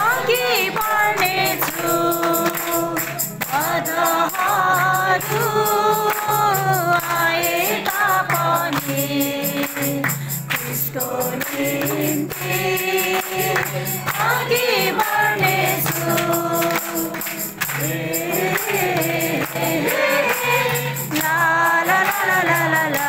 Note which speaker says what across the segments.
Speaker 1: अघि बढ्नेछु बाधाहरू आए तापनि त्यसको निम्ति अघि बढ्नेछु ला ला ला ला ला ला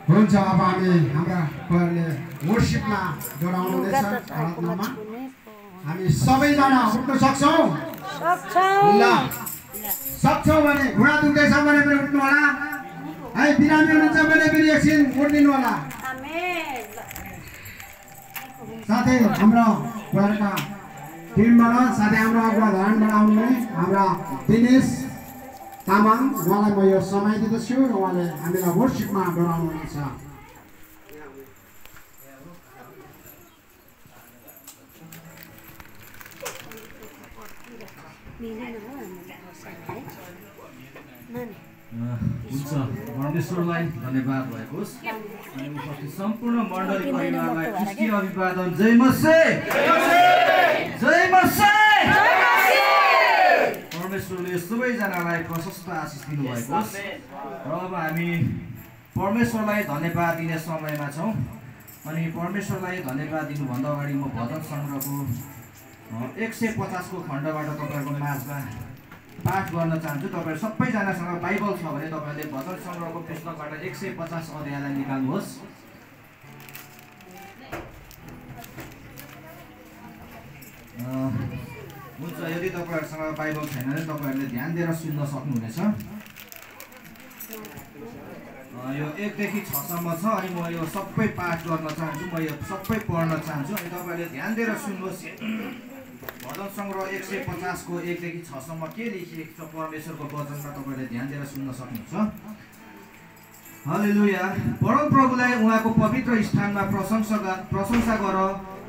Speaker 2: हुन्छ अब हामी हाम्रा बरले वर्शिपमा जोडाउनु हुँदैछ आराधनामा हामी सबैजना उठ्न सक्छौं ल सक्छौं भने घुँडा दुख्दैछ भने पनि उठ्नु होला है बिरामी हुनुहुन्छ भने पनि एकछिन उठ्दिनु होला आमेन साथै हाम्रो बरका टिमबाट साथै हाम्रो अगुवा धारणबाट आउनुहुने हाम्रा दिनेश तामाङ उहाँलाई म यो समय दिँदछु र उहाँले हामीलाई वर्शिपमा डोराउनुहुनेछ
Speaker 3: हुन्छ परमेश्वरलाई धन्यवाद भएको होस् अनि उपस्थित सम्पूर्ण मण्डली परिवारलाई ख्रिस्टी अभिवादन जय मसीह जय मसीह परमेश्वरले सबैजनालाई प्रशस्त आशिष दिनुभएको होस् र अब हामी परमेश्वरलाई धन्यवाद दिने समयमा छौँ अनि परमेश्वरलाई धन्यवाद दिनुभन्दा अगाडि म भजन सङ्ग्रहको 150 को खण्डबाट तपाईँहरूको माझमा पाठ गर्न चाहन्छु। तपाईँहरू सबैजनासँग बाइबल छ भने तपाईँहरूले भजन सङ्ग्रहको पुस्तकबाट 150 अध्यायलाई निकाल्नुहोस्। हुन्छ, यदि तपाईँहरूसँग बाइबल छैन भने तपाईँहरूले ध्यान दिएर सुन्न सक्नुहुनेछ। यो 1 देखि 6 सम्म छ अनि म यो सबै पाठ गर्न चाहन्छु, म यो सबै पढ्न चाहन्छु अनि तपाईँहरूले ध्यान दिएर सुन्नुहोस्। भजन सङ्ग्रह 150 को 1 देखि 6 सम्म के लेखिएको छ परमेश्वरको वचनमा तपाईँहरूले ध्यान दिएर सुन्न सक्नुहुन्छ। हालेलुया। परमप्रभुलाई उहाँको पवित्र स्थानमा प्रशंसा गर,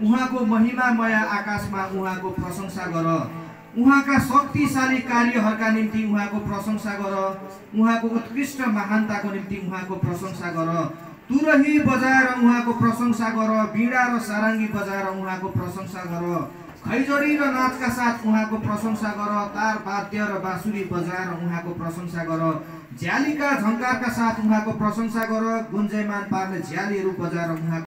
Speaker 3: उहाँको महिमामय आकाशमा उहाँको प्रशंसा गर, उहाँका शक्तिशाली कार्यहरूका निम्ति उहाँको प्रशंसा गर, उहाँको उत्कृष्ट महानताको निम्ति उहाँको प्रशंसा गर, तुरही बजाएर उहाँको प्रशंसा गर, बीडा र सारङ्गी बजाएर उहाँको प्रशंसा गर, खैजडी र नाचका साथ उहाँको प्रशंसा गर, तार वाद्य र बाँसुरी बजाएर उहाँको प्रशंसा गर, झ्यालीका झङ्कारका साथ उहाँको प्रशंसा गर, गुन्जयमान पार्ने झ्यालीहरू बजाएर उहाँको